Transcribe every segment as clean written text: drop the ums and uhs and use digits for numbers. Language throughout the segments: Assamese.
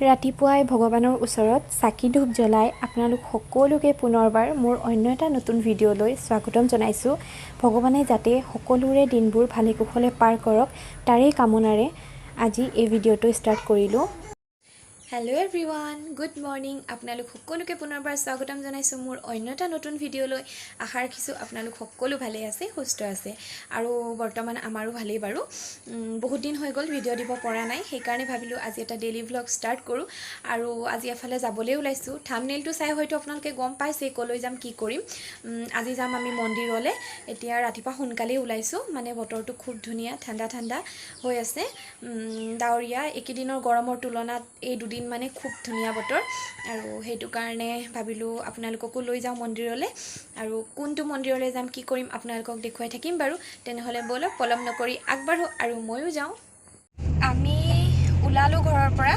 ৰাতিপুৱাই ভগৱানৰ ওচৰত চাকি ধূপ জ্বলাই আপোনালোক সকলোকে পুনৰবাৰ মোৰ অন্য এটা নতুন ভিডিঅ'লৈ স্বাগতম জনাইছোঁ। ভগৱানে যাতে সকলোৰে দিনবোৰ ভালে কুশলে পাৰ কৰক তাৰেই কামনাৰে আজি এই ভিডিঅ'টো ষ্টাৰ্ট কৰিলোঁ। Hello' everyone, good morning. আপোনালোক সকলোকে পুনৰবাৰ স্বাগতম জনাইছোঁ মোৰ অন্য এটা নতুন ভিডিঅ'লৈ। আশা ৰাখিছোঁ আপোনালোক সকলো ভালে আছে, সুস্থ আছে আৰু বৰ্তমান আমাৰো ভালেই বাৰু। বহুত দিন হৈ গ'ল ভিডিঅ' দিব পৰা নাই, সেইকাৰণে ভাবিলোঁ আজি এটা ডেইলি ভ্লগ ষ্টাৰ্ট কৰোঁ। আৰু আজি এফালে যাবলৈ ওলাইছোঁ। থাম্বনেইলটো চাই হয়তো আপোনালোকে গম পাইছে ক'লৈ যাম, কি কৰিম। আজি যাম আমি মন্দিৰলৈ। এতিয়া ৰাতিপুৱা সোনকালেই ওলাইছোঁ, মানে বতৰটো খুব ধুনীয়া, ঠাণ্ডা ঠাণ্ডা হৈ আছে, ডাৱৰীয়া। এইকেইদিনৰ গৰমৰ তুলনাত এই দুদিন মানে খুব ধুনীয়া বতৰ, আৰু সেইটো কাৰণে ভাবিলোঁ আপোনালোককো লৈ যাওঁ মন্দিৰলৈ। আৰু কোনটো মন্দিৰলৈ যাম, কি কৰিম আপোনালোকক দেখুৱাই থাকিম বাৰু। তেনেহ'লে ব'লক পলম নকৰি আগবাঢ়ো আৰু ময়ো যাওঁ। আমি ওলালোঁ ঘৰৰ পৰা,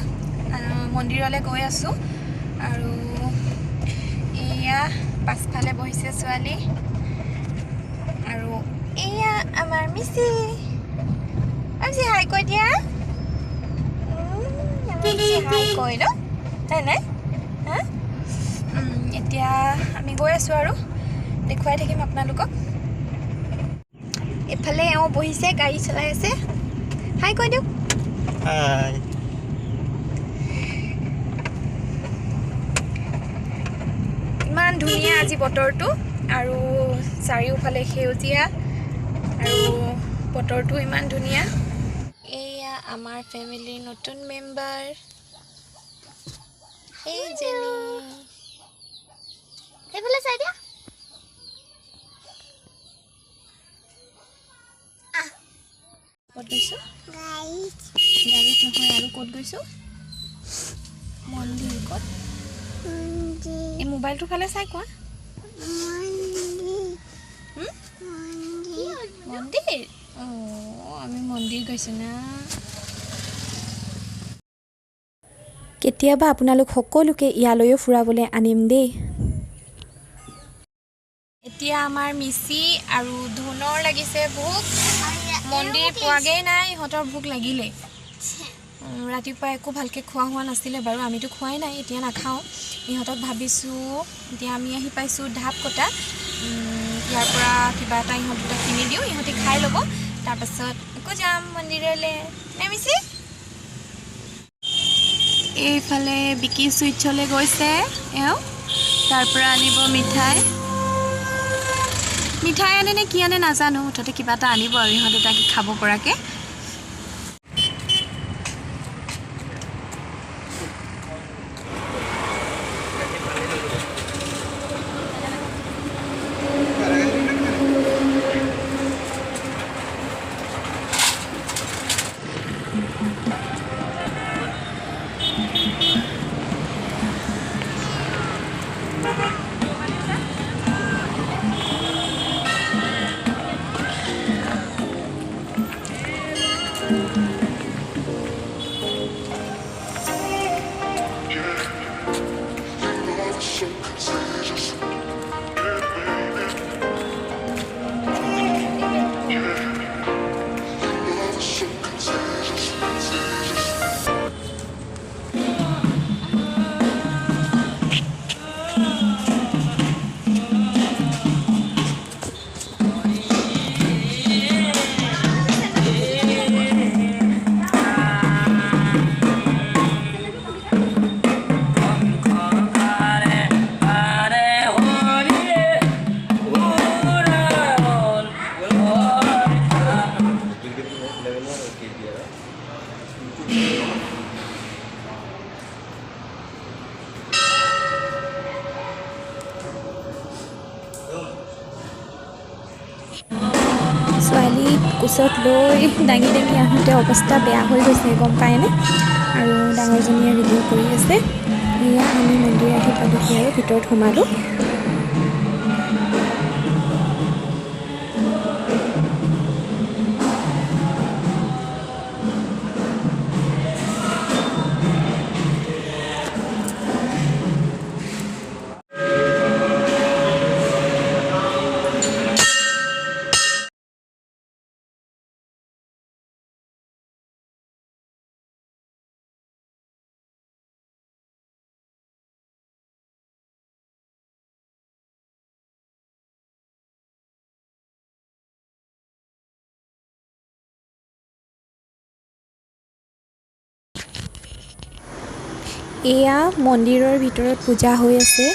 মন্দিৰলৈ গৈ আছোঁ। আৰু এয়া পাছফালে বহিছে ছোৱালী, আৰু এয়া আমাৰ মিচি। আজি হাই কৈ দিয়া, হাই কৈ ন, নাই নাই হা। এতিয়া আমি গৈ আছোঁ আৰু দেখুৱাই থাকিম আপোনালোকক। এফালে এওঁ বহিছে, গাড়ী চলাই আছে। হাই কৈ দিয়ক। হাই। ইমান ধুনীয়া আজি বতৰটো, আৰু চাৰিওফালে সেউজীয়া, আৰু বতৰটো ইমান ধুনীয়া। এয়া আমাৰ ফেমিলিৰ নতুন মেম্বাৰ, এই জেনি। সেইফালে চাই দিয়া। ক'ত গৈছোঁ? গাড়ীত নহয়, আৰু ক'ত গৈছোঁ? মন্দিৰ। ক'ত? এই মোবাইলটোৰ ফালে চাই কোৱা। মন্দিৰ। অঁ, আমি মন্দিৰ গৈছোঁ না। কেতিয়াবা আপোনালোক সকলোকে ইয়ালৈও ফুৰাবলৈ আনিম দেই। এতিয়া আমাৰ মিচি আৰু ধুনৰ লাগিছে ভোক। মন্দিৰ পোৱাগেই নাই, ইহঁতৰ ভোক লাগিলেই। ৰাতিপুৱা একো ভালকৈ খোৱা হোৱা নাছিলে বাৰু, আমিতো খোৱাই নাই, এতিয়া নাখাওঁ। ইহঁতক ভাবিছোঁ, এতিয়া আমি আহি পাইছোঁ ঢাপ কটা। ইয়াৰ পৰা কিবা এটা ইহঁত দুটা কিনি দিওঁ, ইহঁতে খাই ল'ব, তাৰপাছত আকৌ যাম মন্দিৰলৈ। নে মিচি? এইফালে বিকি চুইটছলৈ গৈছে এওঁ, তাৰ পৰা আনিব মিঠাই। মিঠাই আনে নে কি আনে নাজানো, মুঠতে কিবা এটা আনিব আৰু ইহঁত দুটাকে খাব পৰাকৈ। ছোৱালীক কোচত লৈ দাঙি দাঙি আহোঁতে অৱস্থা বেয়া হৈ গৈছে, গম পায়নে? আৰু ডাঙৰজনীয়ে ভিডিঅ' কৰি আছে। এয়া আমি মন্দিৰ আহি পালোহি আৰু ভিতৰত সোমালোঁ। এয়া মন্দিৰৰ ভিতৰত পূজা হৈ আছে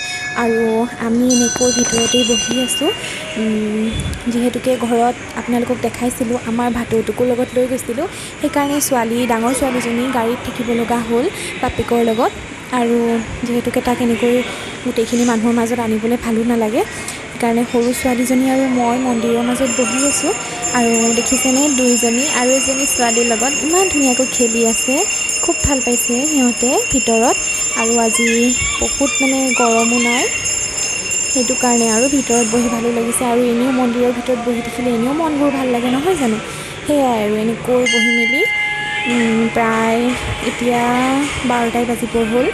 আৰু আমি এনেকৈ ভিতৰতেই বহি আছোঁ যিহেতুকে ঘৰত আপোনালোকক দেখাইছিলোঁ আমাৰ ভাটৌটোকো লগত লৈ গৈছিলোঁ সেইকাৰণে ডাঙৰ ছোৱালীজনী গাড়ীত থাকিব লগা হ'ল বাপেকৰ লগত আৰু যিহেতুকে তাক এনেকৈ গোটেইখিনি মানুহৰ মাজত আনিবলৈ ভালো নালাগে সেইকাৰণে সৰু ছোৱালীজনী আৰু মই মন্দিৰৰ মাজত বহি আছোঁ আৰু দেখিছেনে দুইজনী আৰু এজনী ছোৱালীৰ লগত ইমান ধুনীয়াকৈ খেলি আছে খুব ভাল পাইছে সিহঁতে ভিতৰত আৰু আজি বহুত গৰমো নাই সেইটো কাৰণে আৰু ভিতৰত বহি ভালো লাগিছে আৰু এনেও মন্দিৰৰ ভিতৰত বহি থাকিলে এনেও মনবোৰ ভাল লাগে নহয় জানো সেয়াই আৰু এনেকৈ বহি মেলি প্ৰায় এতিয়া 12টাই বাজিব হ'ল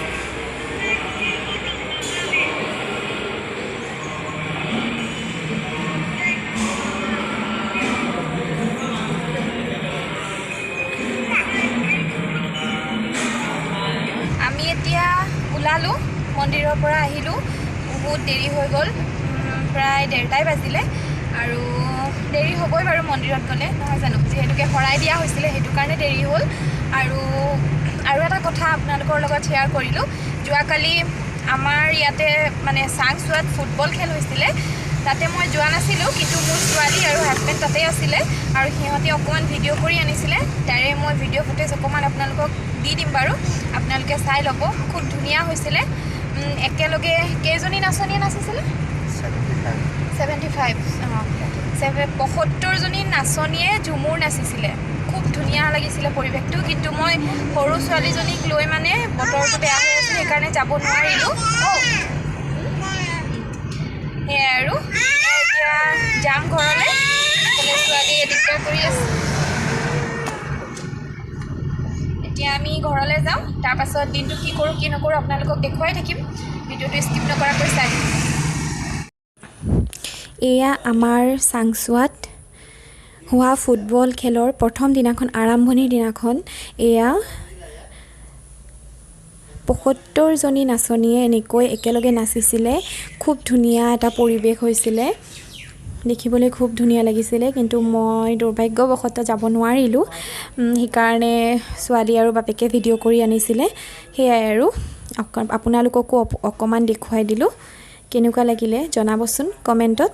আমি এতিয়া ওলালোঁ মন্দিৰৰ পৰা আহিলোঁ বহুত দেৰি হৈ গ'ল প্ৰায় 1:30টাই বাজিলে আৰু দেৰি হ'বই বাৰু মন্দিৰত গ'লে নহয় জানো যিহেতুকে শৰাই দিয়া হৈছিলে সেইটো কাৰণে দেৰি হ'ল আৰু এটা কথা আপোনালোকৰ লগত শ্বেয়াৰ কৰিলোঁ যোৱাকালি আমাৰ ইয়াতে চাংচোৱাত ফুটবল খেল হৈছিলে তাতে মই যোৱা নাছিলোঁ কিন্তু মোৰ ছোৱালী আৰু হাজবেণ্ড তাতে আছিলে আৰু সিহঁতে অকণমান ভিডিঅ' কৰি আনিছিলে তাৰে মই ভিডিঅ' ফুটেজ অকণমান আপোনালোকক দি দিম বাৰু আপোনালোকে চাই ল'ব খুব ধুনীয়া হৈছিলে একেলগে কেইজনী নাচনীয়ে নাচিছিলে 75 75জনী নাচনীয়ে ঝুমুৰ নাচিছিলে খুব ধুনীয়া লাগিছিলে পৰিৱেশটো কিন্তু মই সৰু ছোৱালীজনীক লৈ বতৰটো বেয়া হৈ আছিল সেইকাৰণে যাব নোৱাৰিলোঁ সেয়াই আৰু এতিয়া যাম ঘৰলৈ ছোৱালীয়ে দিগদাৰ কৰি আছে এতিয়া আমি ঘৰলৈ যাওঁ তাৰপাছত দিনটো কি কৰোঁ কি নকৰোঁ আপোনালোকক দেখুৱাই থাকিম ভিডিঅ'টো স্কিপ নকৰাকৈ চাই এয়া আমাৰ চাংচোৱাত হোৱা ফুটবল খেলৰ প্ৰথম দিনাখন আৰম্ভণিৰ দিনাখন এয়া 75জনী নাচনীয়ে এনেকৈ একেলগে নাচিছিলে খুব ধুনীয়া এটা পৰিৱেশ হৈছিলে দেখিবলৈ খুব ধুনীয়া লাগিছিলে কিন্তু মই দুৰ্ভাগ্যবশতঃ যাব নোৱাৰিলোঁ সেইকাৰণে ছোৱালী আৰু বাপেকে ভিডিঅ' কৰি আনিছিলে সেয়াই আৰু আপোনালোককো অকণমান দেখুৱাই দিলোঁ কেনেকুৱা লাগিলে জনাবচোন কমেণ্টত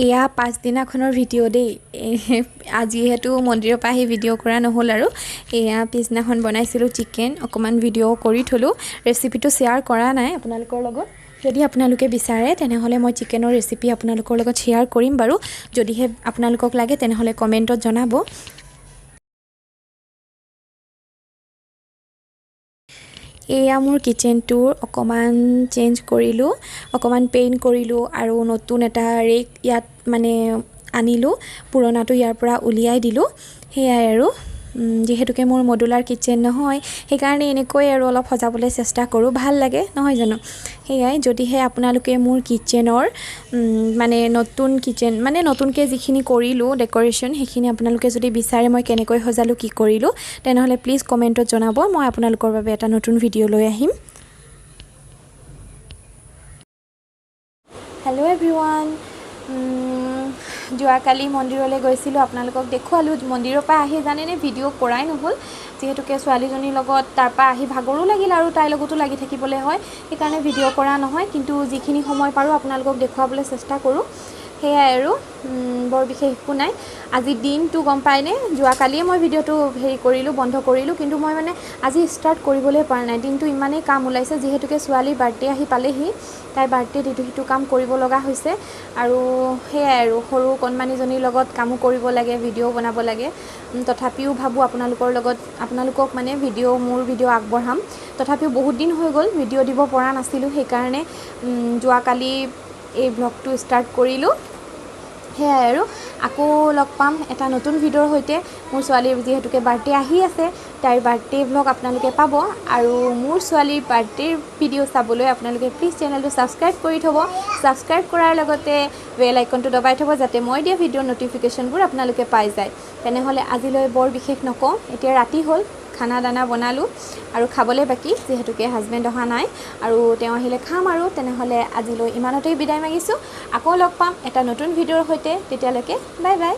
এয়া পাছদিনাখনৰ ভিডিঅ' দেই আজিহেতু মন্দিৰৰ পৰা আহি ভিডিঅ' কৰা নহ'ল আৰু এয়া পিছদিনাখন বনাইছিলোঁ চিকেন অকণমান ভিডিঅ' কৰি থলোঁ ৰেচিপিটো শ্বেয়াৰ কৰা নাই আপোনালোকৰ লগত যদি আপোনালোকে বিচাৰে তেনেহ'লে মই চিকেনৰ ৰেচিপি আপোনালোকৰ লগত শ্বেয়াৰ কৰিম বাৰু যদিহে আপোনালোকক লাগে তেনেহ'লে কমেণ্টত জনাব এয়া মোৰ কিচেনটোৰ অকণমান চেঞ্জ কৰিলোঁ, অকণমান পেইণ্ট কৰিলোঁ আৰু নতুন এটা ৰেক ইয়াত মানে আনিলোঁ, পুৰণাটো ইয়াৰ পৰা উলিয়াই দিলোঁ। সেয়াই আৰু যিহেতুকে মোৰ মডুলাৰ কিচেন নহয়, সেইকাৰণে এনেকৈ আৰু অলপ সজাবলৈ চেষ্টা কৰোঁ, ভাল লাগে নহয় জানো। সেয়াই, যদিহে আপোনালোকে মোৰ কিচেনৰ মানে নতুন কিচেন মানে নতুনকৈ যিখিনি কৰিলোঁ ডেক'ৰেশ্যন, সেইখিনি আপোনালোকে যদি বিচাৰে মই কেনেকৈ সজালোঁ কি কৰিলোঁ, তেনেহ'লে প্লিজ কমেণ্টত জনাব, মই আপোনালোকৰ বাবে এটা নতুন ভিডিঅ' লৈ আহিম। হেল্ল' এভৰিৱান, যোৱাকালি মন্দিৰলৈ গৈছিলোঁ, আপোনালোকক দেখুৱালোঁ। মন্দিৰৰ পৰা আহি জানেনে ভিডিঅ' কৰাই নহ'ল, যিহেতুকে ছোৱালীজনীৰ লগত তাৰপৰা আহি ভাগৰো লাগিল আৰু তাইৰ লগতো লাগি থাকিবলৈ হয়, সেইকাৰণে ভিডিঅ' কৰা নহয়। কিন্তু যিখিনি সময় পাৰোঁ আপোনালোকক দেখুৱাবলৈ চেষ্টা কৰোঁ। সেয়াই আৰু বৰ বিশেষ একো নাই। আজি দিনটো গম পায়নে, যোৱাকালিয়ে মই ভিডিঅ'টো কৰিলোঁ, বন্ধ কৰিলোঁ, কিন্তু মই মানে আজি ষ্টাৰ্ট কৰিবলৈ পৰা নাই। দিনটো ইমানেই কাম ওলাইছে, যিহেতুকে ছোৱালীৰ বাৰ্থডে আহি পালেহি, তাইৰ বাৰ্থডেত ইটো সিটো কাম কৰিব লগা হৈছে। আৰু সেয়াই আৰু সৰু কণমানিজনীৰ লগত কামো কৰিব লাগে, ভিডিঅ'ও বনাব লাগে। তথাপিও ভাবোঁ আপোনালোকক মানে মোৰ ভিডিঅ' আগবঢ়াম। তথাপিও বহুত দিন হৈ গ'ল ভিডিঅ' দিব পৰা নাছিলোঁ, সেইকাৰণে যোৱাকালি এই ব্লগটো ষ্টাৰ্ট কৰিলোঁ। সেয়াই আৰু আকৌ লগ পাম এটা নতুন ভিডিঅ'ৰ সৈতে। মোৰ ছোৱালীৰ যিহেতুকে বাৰ্থডে আহি আছে, তাইৰ বাৰ্থডে ব্লগ আপোনালোকে পাব। আৰু মোৰ ছোৱালীৰ বাৰ্থডেৰ ভিডিঅ' চাবলৈ আপোনালোকে প্লিজ চেনেলটো ছাবস্ক্ৰাইব কৰি থ'ব। ছাবস্ক্ৰাইব কৰাৰ লগতে বেল আইকনটো দবাই থ'ব, যাতে মই দিয়া ভিডিঅ'ৰ ন'টিফিকেশ্যনবোৰ আপোনালোকে পাই যায়। তেনেহ'লে আজিলৈ বৰ বিশেষ নকওঁ, এতিয়া ৰাতি হ'ল, খানা দানা বনালোঁ আৰু খাবলৈ বাকী, যিহেতুকে হাজবেণ্ড অহা নাই আৰু তেওঁ আহিলে খাম। আৰু তেনেহ'লে আজিলৈ ইমানতেই বিদায় মাগিছোঁ। আকৌ লগ পাম এটা নতুন ভিডিঅ'ৰ সৈতে, তেতিয়ালৈকে বাই বাই।